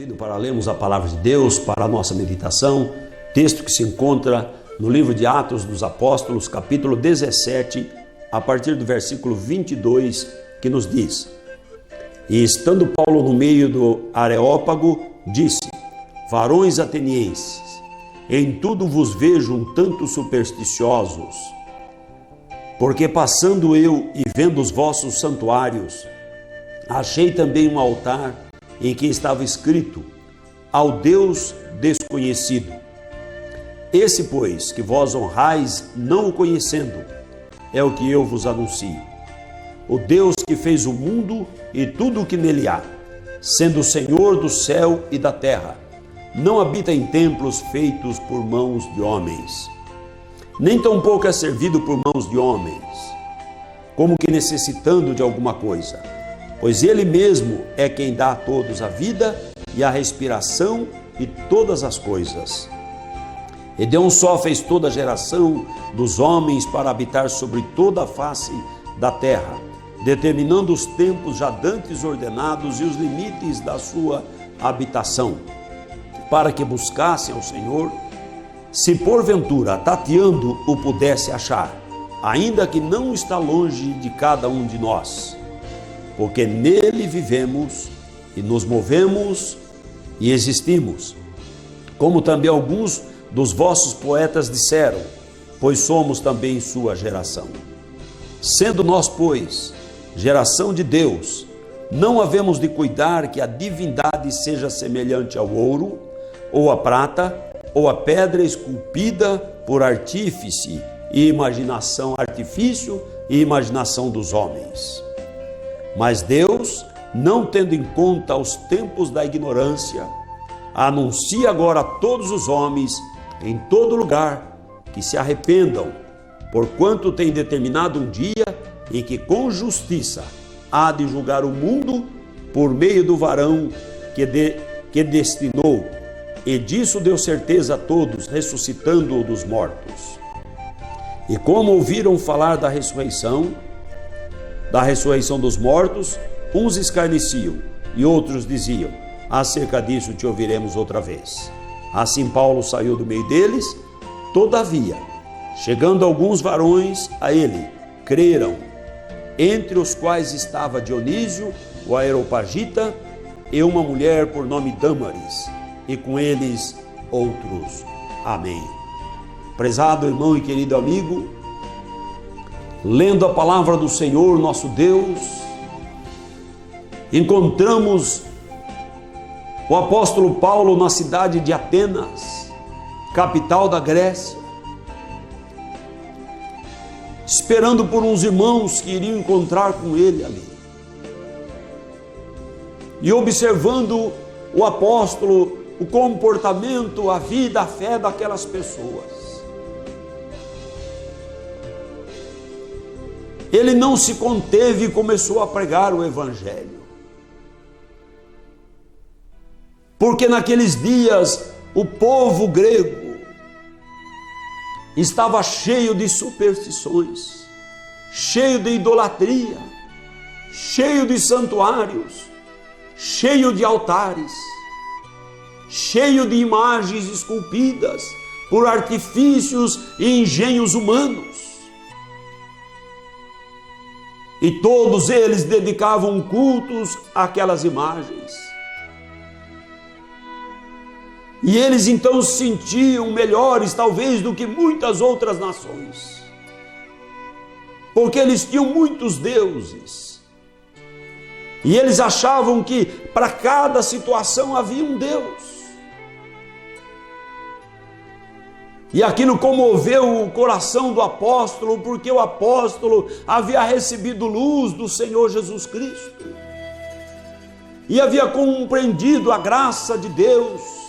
convido para lermos a palavra de Deus para a nossa meditação, texto que se encontra no livro de Atos dos Apóstolos, capítulo 17, a partir do versículo 22, que nos diz: E estando Paulo no meio do Areópago, disse: Varões atenienses, em tudo vos vejo um tanto supersticiosos, porque passando eu e vendo os vossos santuários, achei também um altar em que estava escrito: Ao Deus desconhecido. Esse, pois, que vós honrais, não o conhecendo, é o que eu vos anuncio. O Deus que fez o mundo e tudo o que nele há, sendo o Senhor do céu e da terra, não habita em templos feitos por mãos de homens, nem tampouco é servido por mãos de homens, como que necessitando de alguma coisa, pois Ele mesmo é quem dá a todos a vida e a respiração e todas as coisas. E de um só fez toda a geração dos homens para habitar sobre toda a face da terra, determinando os tempos já dantes ordenados e os limites da sua habitação, para que buscassem ao Senhor, se porventura, tateando, o pudesse achar, ainda que não está longe de cada um de nós, porque nele vivemos e nos movemos e existimos, como também alguns dos vossos poetas disseram, pois somos também sua geração. Sendo nós, pois, geração de Deus, não havemos de cuidar que a divindade seja semelhante ao ouro, ou à prata, ou à pedra esculpida por artífice e imaginação, artifício e imaginação dos homens. Mas Deus, não tendo em conta os tempos da ignorância, anuncia agora a todos os homens, em todo lugar, que se arrependam, porquanto tem determinado um dia em que com justiça há de julgar o mundo por meio do varão que destinou, e disso deu certeza a todos, ressuscitando-o dos mortos. E como ouviram falar da ressurreição dos mortos, uns escarneciam e outros diziam: acerca disso te ouviremos outra vez. Assim Paulo saiu do meio deles. Todavia, chegando alguns varões a ele, creram, entre os quais estava Dionísio, o Areopagita, e uma mulher por nome Dâmaris, e com eles outros. Amém. Prezado irmão e querido amigo, lendo a palavra do Senhor nosso Deus, encontramos o apóstolo Paulo na cidade de Atenas, capital da Grécia, esperando por uns irmãos que iriam encontrar com ele ali. E observando o apóstolo, o comportamento, a vida, a fé daquelas pessoas. Ele não se conteve e começou a pregar o evangelho. Porque naqueles dias o povo grego estava cheio de superstições, cheio de idolatria, cheio de santuários, cheio de altares, cheio de imagens esculpidas por artifícios e engenhos humanos. E todos eles dedicavam cultos àquelas imagens. E eles então se sentiam melhores, talvez, do que muitas outras nações, porque eles tinham muitos deuses, e eles achavam que para cada situação havia um Deus. E aquilo comoveu o coração do apóstolo, porque o apóstolo havia recebido luz do Senhor Jesus Cristo, e havia compreendido a graça de Deus.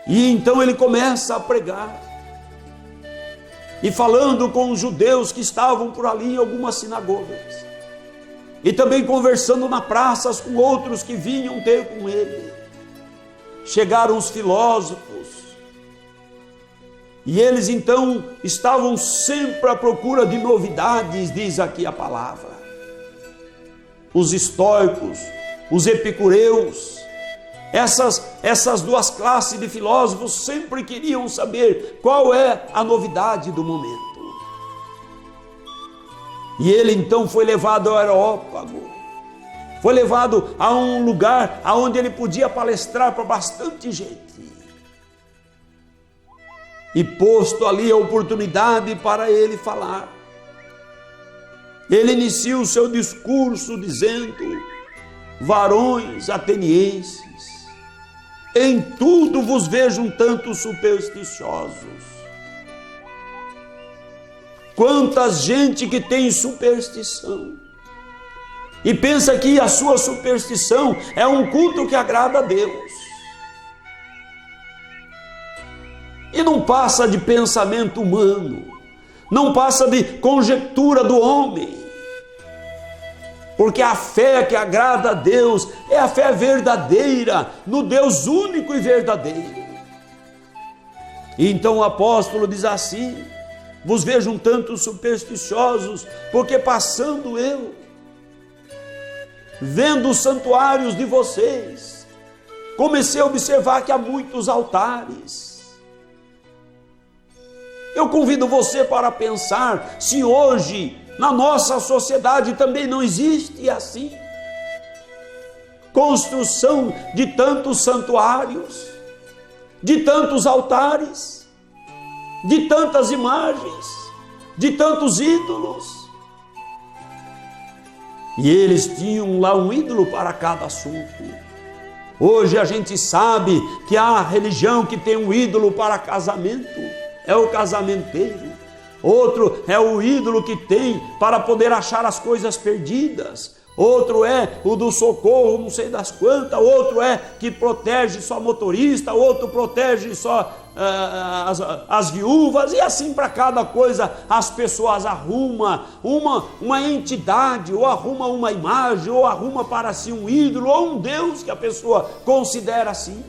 E então ele começa a pregar, e falando com os judeus que estavam por ali em algumas sinagogas, e também conversando na praça com outros que vinham ter com ele. Chegaram os filósofos, e eles então estavam sempre à procura de novidades, diz aqui a palavra. Os estoicos, os epicureus, essas duas classes de filósofos sempre queriam saber qual é a novidade do momento. E ele então foi levado ao Areópago, foi levado a um lugar onde ele podia palestrar para bastante gente. E posto ali a oportunidade para ele falar, ele inicia o seu discurso dizendo: varões atenienses, em tudo vos vejo um tanto supersticiosos. Quanta gente que tem superstição e pensa que a sua superstição é um culto que agrada a Deus. E não passa de pensamento humano, não passa de conjectura do homem. Porque a fé que agrada a Deus é a fé verdadeira, no Deus único e verdadeiro. E então o apóstolo diz assim: vos vejo um tanto supersticiosos, porque passando eu, vendo os santuários de vocês, comecei a observar que há muitos altares. Eu convido você para pensar se hoje na nossa sociedade também não existe assim construção de tantos santuários, de tantos altares, de tantas imagens, de tantos ídolos. E eles tinham lá um ídolo para cada assunto. Hoje a gente sabe que há religião que tem um ídolo para casamento, é o casamenteiro. Outro é o ídolo que tem para poder achar as coisas perdidas. Outro é o do socorro, não sei das quantas. Outro é que protege só motorista. Outro protege só as viúvas. E assim para cada coisa as pessoas arrumam uma entidade, ou arruma uma imagem, ou arruma para si um ídolo, ou um Deus que a pessoa considera assim.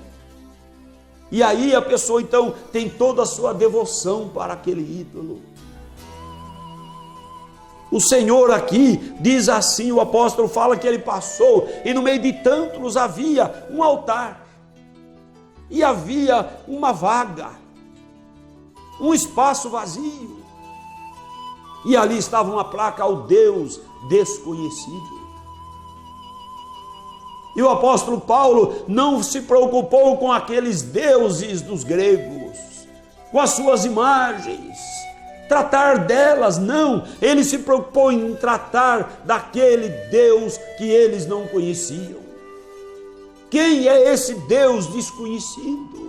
E aí a pessoa então tem toda a sua devoção para aquele ídolo. O Senhor aqui diz assim, o apóstolo fala que ele passou e no meio de tantos havia um altar e havia uma vaga, um espaço vazio, e ali estava uma placa ao Deus desconhecido. E o apóstolo Paulo não se preocupou com aqueles deuses dos gregos, com as suas imagens, tratar delas, não, ele se preocupou em tratar daquele Deus que eles não conheciam. Quem é esse Deus desconhecido?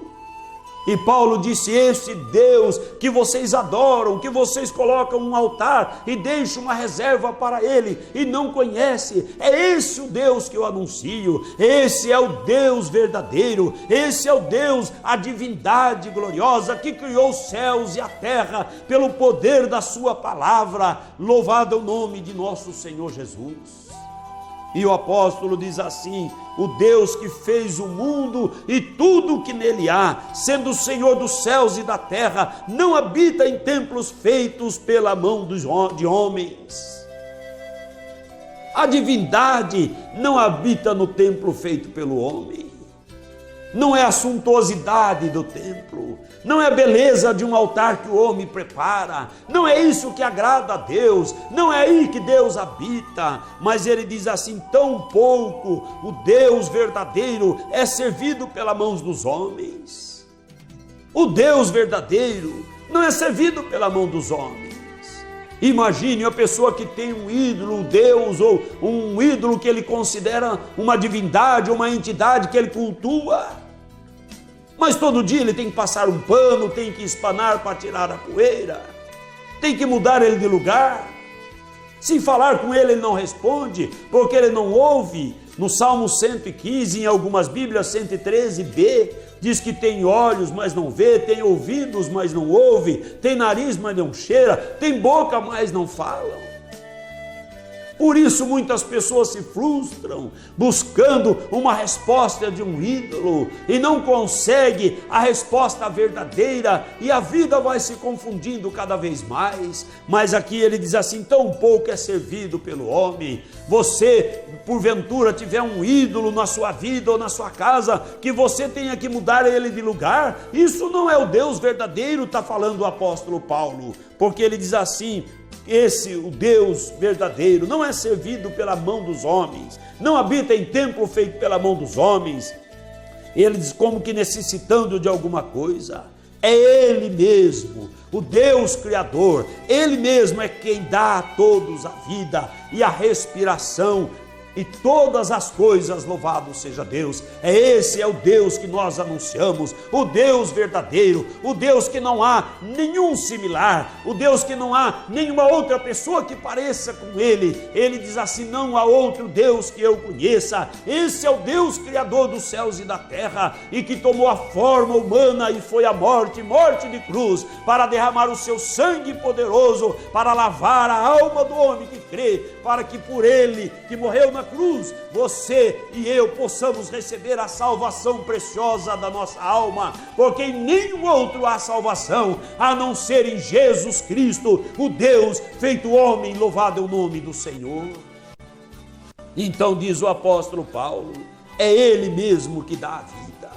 E Paulo disse: esse Deus que vocês adoram, que vocês colocam um altar e deixam uma reserva para ele e não conhece, é esse o Deus que eu anuncio. Esse é o Deus verdadeiro, esse é o Deus, a divindade gloriosa que criou os céus e a terra pelo poder da sua palavra. Louvado é o nome de nosso Senhor Jesus. E o apóstolo diz assim: o Deus que fez o mundo e tudo o que nele há, sendo o Senhor dos céus e da terra, não habita em templos feitos pela mão de homens. A divindade não habita no templo feito pelo homem. Não é a suntuosidade do templo, não é a beleza de um altar que o homem prepara, não é isso que agrada a Deus, não é aí que Deus habita. Mas ele diz assim: tão pouco o Deus verdadeiro é servido pelas mãos dos homens. O Deus verdadeiro não é servido pela mão dos homens. Imagine a pessoa que tem um ídolo, um Deus, ou um ídolo que ele considera uma divindade, uma entidade que ele cultua, mas todo dia ele tem que passar um pano, tem que espanar para tirar a poeira, tem que mudar ele de lugar. Se falar com ele, ele não responde, porque ele não ouve. No Salmo 115, em algumas Bíblias 113b, diz que tem olhos, mas não vê, tem ouvidos, mas não ouve, tem nariz, mas não cheira, tem boca, mas não falam. Por isso muitas pessoas se frustram buscando uma resposta de um ídolo e não consegue a resposta verdadeira, e a vida vai se confundindo cada vez mais. Mas aqui ele diz assim: tão pouco é servido pelo homem. Você porventura tiver um ídolo na sua vida ou na sua casa, que você tenha que mudar ele de lugar, isso não é o Deus verdadeiro, está falando o apóstolo Paulo, porque ele diz assim: o Deus verdadeiro não é servido pela mão dos homens, não habita em templo feito pela mão dos homens. Ele diz como que necessitando de alguma coisa. É Ele mesmo, o Deus Criador. Ele mesmo é quem dá a todos a vida e a respiração e todas as coisas. Louvado seja Deus. Esse é o Deus que nós anunciamos, o Deus verdadeiro, o Deus que não há nenhum similar, o Deus que não há nenhuma outra pessoa que pareça com Ele. Ele diz assim: não há outro Deus que eu conheça. Esse é o Deus Criador dos céus e da terra, e que tomou a forma humana e foi à morte de cruz, para derramar o seu sangue poderoso, para lavar a alma do homem que crê, para que por Ele, que morreu na cruz, você e eu possamos receber a salvação preciosa da nossa alma, porque em nenhum outro há salvação a não ser em Jesus Cristo, o Deus feito homem. Louvado é o nome do Senhor. Então diz o apóstolo Paulo: é Ele mesmo que dá a vida,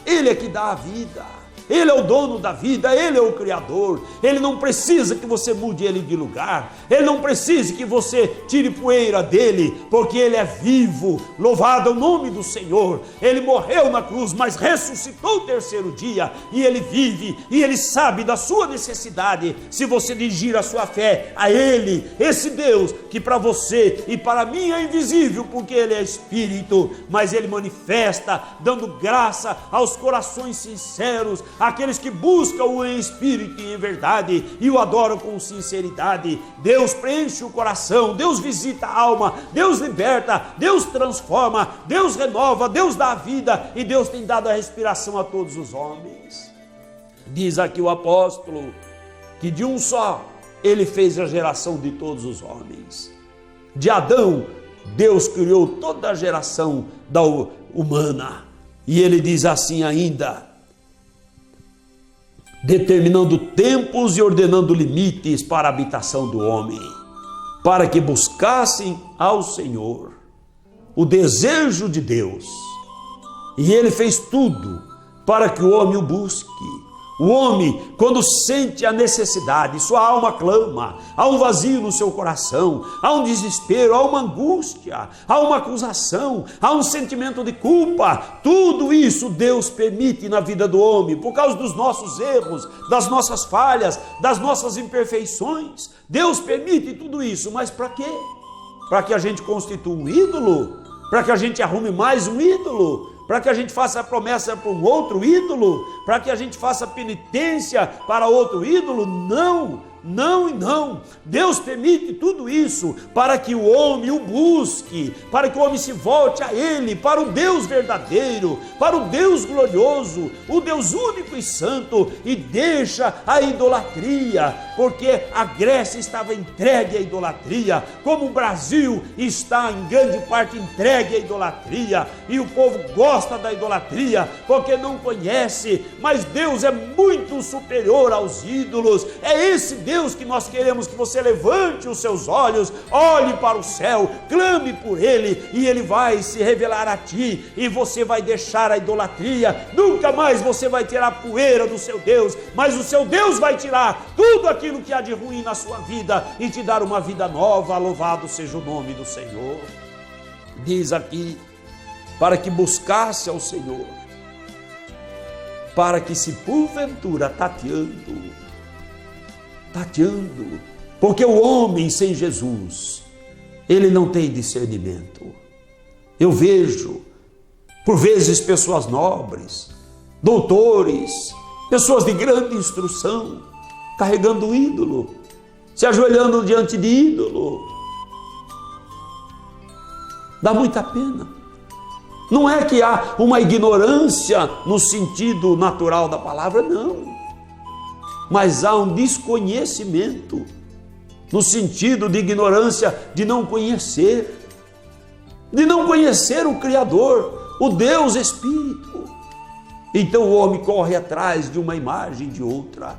Ele é que dá a vida, Ele é o dono da vida, Ele é o Criador. Ele não precisa que você mude Ele de lugar, Ele não precisa que você tire poeira dEle, porque Ele é vivo. Louvado é o nome do Senhor. Ele morreu na cruz, mas ressuscitou o terceiro dia, e Ele vive, e Ele sabe da sua necessidade, se você dirigir a sua fé a Ele, esse Deus que para você e para mim é invisível, porque Ele é Espírito, mas Ele manifesta, dando graça aos corações sinceros, aqueles que buscam o em espírito e em verdade e o adoram com sinceridade. Deus preenche o coração, Deus visita a alma, Deus liberta, Deus transforma, Deus renova, Deus dá a vida, e Deus tem dado a respiração a todos os homens. Diz aqui o apóstolo que de um só Ele fez a geração de todos os homens. De Adão, Deus criou toda a geração humana. E Ele diz assim ainda, determinando tempos e ordenando limites para a habitação do homem, para que buscassem ao Senhor, o desejo de Deus. E Ele fez tudo para que o homem o busque. O homem, quando sente a necessidade, sua alma clama, há um vazio no seu coração, há um desespero, há uma angústia, há uma acusação, há um sentimento de culpa. Tudo isso Deus permite na vida do homem, por causa dos nossos erros, das nossas falhas, das nossas imperfeições. Deus permite tudo isso, mas para quê? Para que a gente constitua um ídolo? Para que a gente arrume mais um ídolo? Para que a gente faça a promessa para um outro ídolo? Para que a gente faça penitência para outro ídolo? Não, não e não. Deus permite tudo isso para que o homem o busque, para que o homem se volte a Ele, para o Deus verdadeiro, para o Deus glorioso, o Deus único e santo, e deixa a idolatria, porque a Grécia estava entregue à idolatria, como o Brasil está em grande parte entregue à idolatria, e o povo gosta da idolatria porque não conhece, mas Deus é muito superior aos ídolos. É esse Deus que nós queremos que você levante os seus olhos, olhe para o céu, clame por Ele, e Ele vai se revelar a ti, e você vai deixar a idolatria. Nunca mais você vai ter a poeira do seu Deus, mas o seu Deus vai tirar tudo aquilo que há de ruim na sua vida e te dar uma vida nova. Louvado seja o nome do Senhor. Diz aqui, para que buscasse ao Senhor, para que se porventura tateando, porque o homem sem Jesus, ele não tem discernimento. Eu vejo, por vezes, pessoas nobres, doutores, pessoas de grande instrução, carregando um ídolo, se ajoelhando diante de ídolo. Dá muita pena. Não é que há uma ignorância no sentido natural da palavra, não. Mas há um desconhecimento no sentido de ignorância, de não conhecer o Criador, o Deus Espírito. Então o homem corre atrás de uma imagem de outra,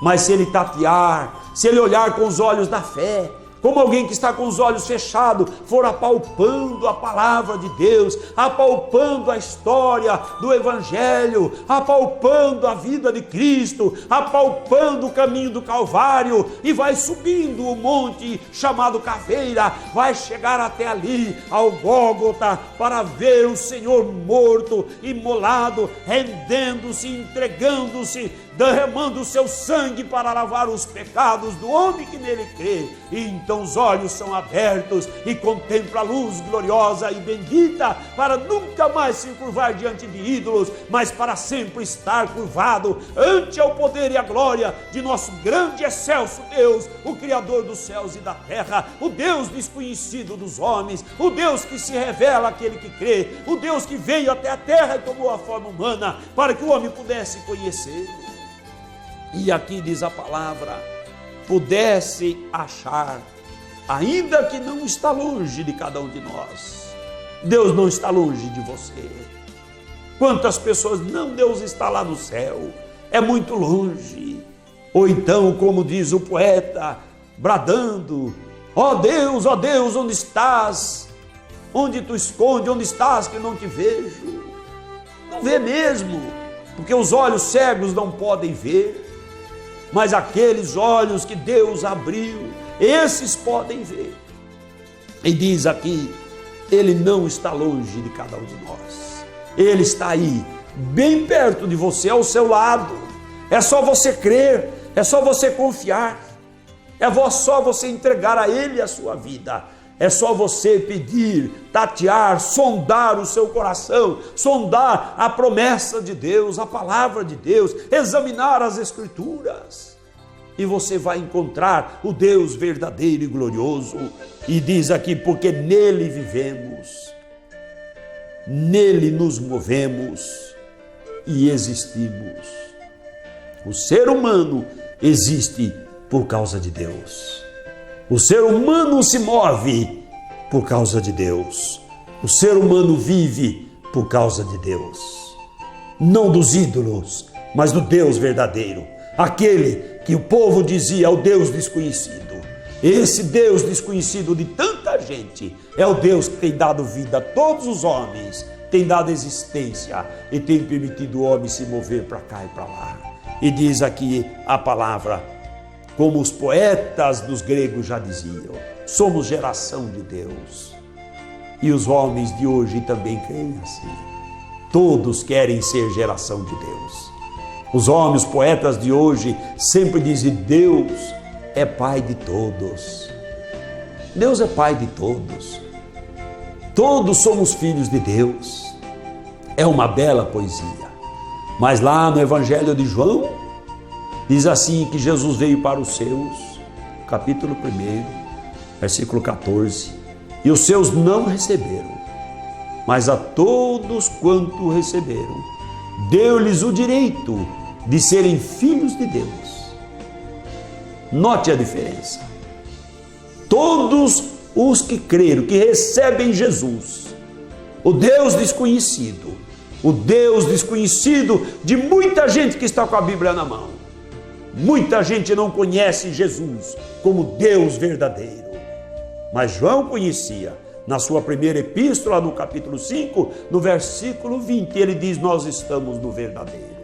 mas se ele tatear, se ele olhar com os olhos da fé, como alguém que está com os olhos fechados, for apalpando a palavra de Deus, apalpando a história do Evangelho, apalpando a vida de Cristo, apalpando o caminho do Calvário, e vai subindo o monte chamado Caveira, vai chegar até ali, ao Gólgota, para ver o Senhor morto, imolado, rendendo-se, entregando-se, derramando o seu sangue para lavar os pecados do homem que nele crê. E então os olhos são abertos e contempla a luz gloriosa e bendita, para nunca mais se curvar diante de ídolos, mas para sempre estar curvado ante ao poder e a glória de nosso grande e excelso Deus, o Criador dos céus e da terra, o Deus desconhecido dos homens, o Deus que se revela àquele que crê, o Deus que veio até a terra e tomou a forma humana para que o homem pudesse conhecê-lo. E aqui diz a palavra, pudesse achar, ainda que não está longe de cada um de nós. Deus não está longe de você. Quantas pessoas, não, Deus está lá no céu, é muito longe. Ou então, como diz o poeta, bradando, ó Deus, onde estás? Onde tu esconde, onde estás que não te vejo? Não vê mesmo, porque os olhos cegos não podem ver, mas aqueles olhos que Deus abriu, esses podem ver. E diz aqui, Ele não está longe de cada um de nós, Ele está aí, bem perto de você, ao seu lado. É só você crer, é só você confiar, é só você entregar a Ele a sua vida. É só você pedir, tatear, sondar o seu coração, sondar a promessa de Deus, a palavra de Deus, examinar as Escrituras. E você vai encontrar o Deus verdadeiro e glorioso. E diz aqui, porque nele vivemos, nele nos movemos e existimos. O ser humano existe por causa de Deus. O ser humano se move por causa de Deus. O ser humano vive por causa de Deus. Não dos ídolos, mas do Deus verdadeiro. Aquele que o povo dizia, o Deus desconhecido. Esse Deus desconhecido de tanta gente é o Deus que tem dado vida a todos os homens, tem dado existência e tem permitido o homem se mover para cá e para lá. E diz aqui a palavra, como os poetas dos gregos já diziam, somos geração de Deus. E os homens de hoje também creem assim. Todos querem ser geração de Deus. Os homens, os poetas de hoje sempre dizem, Deus é Pai de todos. Deus é Pai de todos. Todos somos filhos de Deus. É uma bela poesia. Mas lá no Evangelho de João, diz assim que Jesus veio para os seus, capítulo 1, versículo 14, e os seus não receberam, mas a todos quanto receberam, deu-lhes o direito de serem filhos de Deus. Note a diferença. Todos os que creram, que recebem Jesus, o Deus desconhecido de muita gente que está com a Bíblia na mão. Muita gente não conhece Jesus como Deus verdadeiro, mas João conhecia. Na sua primeira epístola, no capítulo 5, no versículo 20, ele diz, nós estamos no verdadeiro.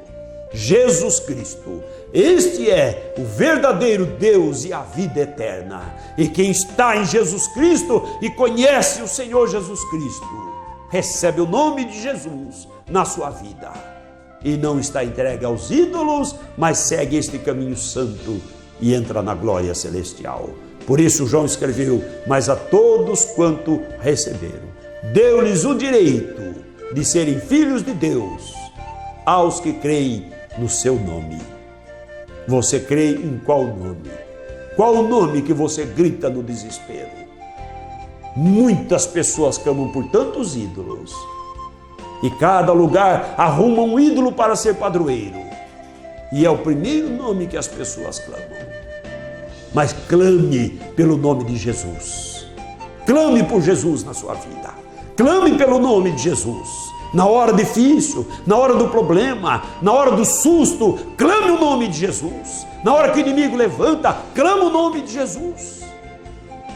Jesus Cristo, este é o verdadeiro Deus e a vida eterna. E quem está em Jesus Cristo e conhece o Senhor Jesus Cristo, recebe o nome de Jesus na sua vida. E não está entregue aos ídolos, mas segue este caminho santo e entra na glória celestial. Por isso João escreveu, mas a todos quanto receberam, deu-lhes o direito de serem filhos de Deus, aos que creem no seu nome. Você crê em qual nome? Qual o nome que você grita no desespero? Muitas pessoas clamam por tantos ídolos, e cada lugar arruma um ídolo para ser padroeiro. E é o primeiro nome que as pessoas clamam. mas clame pelo nome de Jesus. Clame por Jesus na sua vida. Clame pelo nome de Jesus. Na hora difícil, na hora do problema, na hora do susto, clame o nome de Jesus. Na hora que o inimigo levanta, clame o nome de Jesus.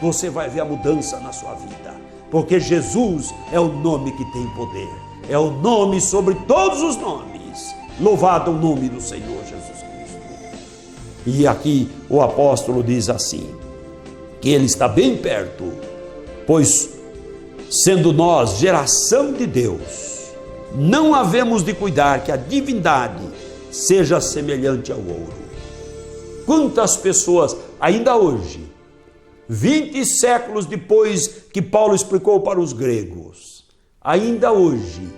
Você vai ver a mudança na sua vida, porque Jesus é o nome que tem poder. É o nome sobre todos os nomes. Louvado o nome do Senhor Jesus Cristo. E aqui o apóstolo diz assim, que ele está bem perto, pois sendo nós geração de Deus, não havemos de cuidar que a divindade seja semelhante ao ouro. Quantas pessoas, ainda hoje, 20 séculos depois que Paulo explicou para os gregos, ainda hoje,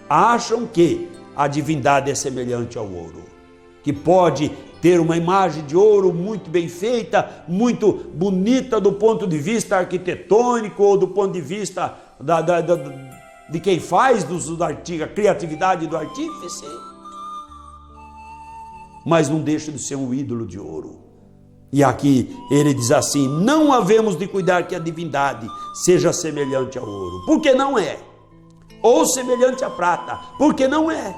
acham que a divindade é semelhante ao ouro, que pode ter uma imagem de ouro muito bem feita, muito bonita do ponto de vista arquitetônico ou do ponto de vista de quem faz, a criatividade do artífice, mas não deixa de ser um ídolo de ouro. E aqui ele diz assim, não havemos de cuidar que a divindade seja semelhante ao ouro, porque não é, ou semelhante à prata, porque não é,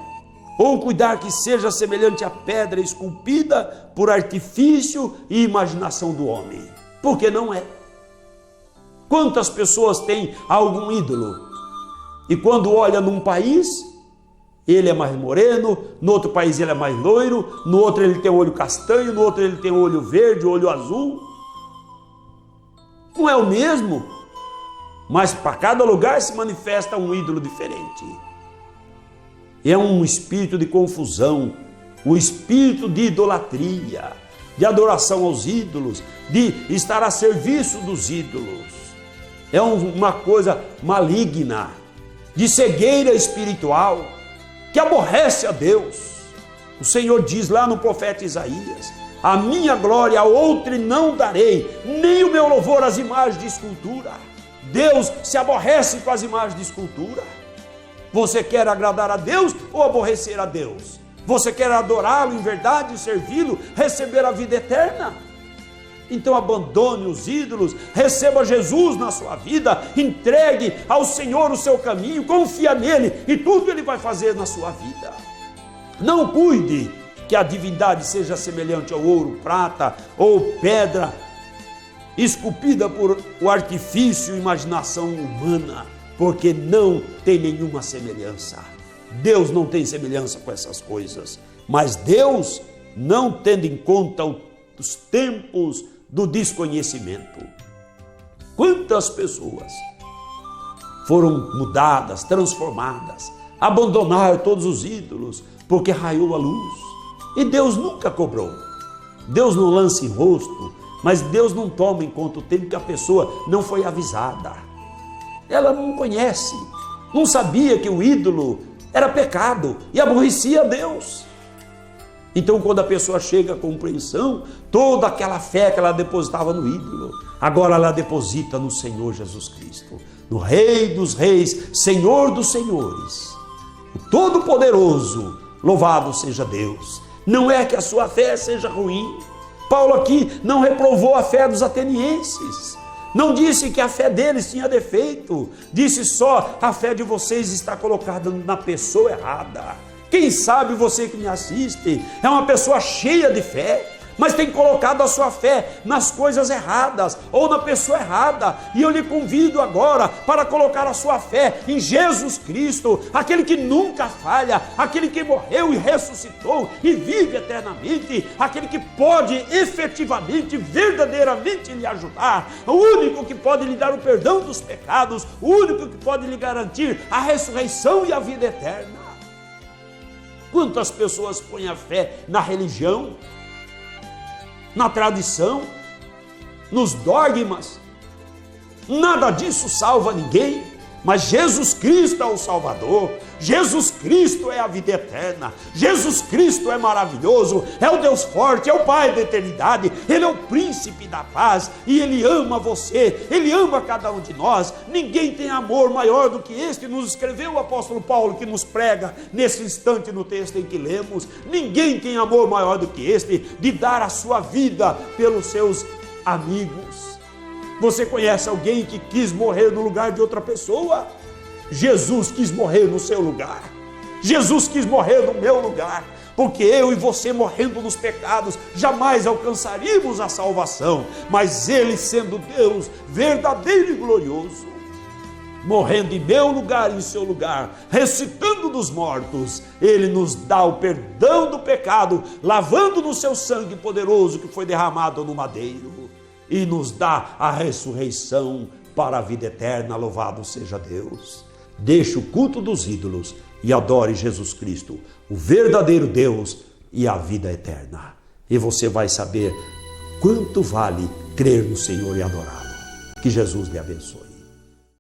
ou cuidar que seja semelhante à pedra esculpida por artifício e imaginação do homem, porque não é. Quantas pessoas têm algum ídolo? E quando olha num país, ele é mais moreno, no outro país ele é mais loiro, no outro ele tem olho castanho, no outro ele tem olho verde, olho azul. Não é o mesmo, mas para cada lugar se manifesta um ídolo diferente. É um espírito de confusão, um espírito de idolatria, de adoração aos ídolos, de estar a serviço dos ídolos. É uma coisa maligna, de cegueira espiritual, que aborrece a Deus. O Senhor diz lá no profeta Isaías, a minha glória a outro não darei, nem o meu louvor às imagens de escultura. Deus se aborrece com as imagens de escultura. Você quer agradar a Deus ou aborrecer a Deus? Você quer adorá-lo em verdade, servi-lo, receber a vida eterna? Então abandone os ídolos, receba Jesus na sua vida, entregue ao Senhor o seu caminho, confia nele e tudo ele vai fazer na sua vida. Não cuide que a divindade seja semelhante ao ouro, prata ou pedra esculpida por o artifício e imaginação humana, porque não tem nenhuma semelhança. Deus não tem semelhança com essas coisas, mas Deus, não tendo em conta os tempos do desconhecimento, quantas pessoas foram mudadas, transformadas, abandonaram todos os ídolos, porque raiou a luz, e Deus nunca cobrou. Deus não lança em rosto, mas Deus não toma em conta o tempo que a pessoa não foi avisada. Ela não conhece, não sabia que o ídolo era pecado e aborrecia a Deus. Então, quando a pessoa chega à compreensão, toda aquela fé que ela depositava no ídolo, agora ela deposita no Senhor Jesus Cristo, no Rei dos Reis, Senhor dos Senhores, o Todo-Poderoso. Louvado seja Deus. Não é que a sua fé seja ruim. Paulo aqui não reprovou a fé dos atenienses, não disse que a fé deles tinha defeito, disse só: a fé de vocês está colocada na pessoa errada. Quem sabe você que me assiste é uma pessoa cheia de fé, mas tem colocado a sua fé nas coisas erradas ou na pessoa errada. E eu lhe convido agora para colocar a sua fé em Jesus Cristo, aquele que nunca falha, aquele que morreu e ressuscitou e vive eternamente, aquele que pode efetivamente, verdadeiramente lhe ajudar, o único que pode lhe dar o perdão dos pecados, o único que pode lhe garantir a ressurreição e a vida eterna. Quantas pessoas põem a fé na religião, na tradição, nos dogmas? Nada disso salva ninguém, mas Jesus Cristo é o Salvador, Jesus Cristo é a vida eterna, Jesus Cristo é maravilhoso, é o Deus forte, é o Pai da eternidade, Ele é o príncipe da paz e Ele ama você, Ele ama cada um de nós. Ninguém tem amor maior do que este, nos escreveu o apóstolo Paulo, que nos prega nesse instante no texto em que lemos. Ninguém tem amor maior do que este, de dar a sua vida pelos seus amigos. Você conhece alguém que quis morrer no lugar de outra pessoa? Jesus quis morrer no seu lugar. Jesus quis morrer no meu lugar. Porque eu e você, morrendo nos pecados, jamais alcançaríamos a salvação. Mas Ele, sendo Deus verdadeiro e glorioso, morrendo em meu lugar e em seu lugar, ressuscitando dos mortos, Ele nos dá o perdão do pecado, lavando no seu sangue poderoso que foi derramado no madeiro, e nos dá a ressurreição para a vida eterna. Louvado seja Deus. Deixe o culto dos ídolos e adore Jesus Cristo, o verdadeiro Deus e a vida eterna. E você vai saber quanto vale crer no Senhor e adorá-lo. Que Jesus lhe abençoe.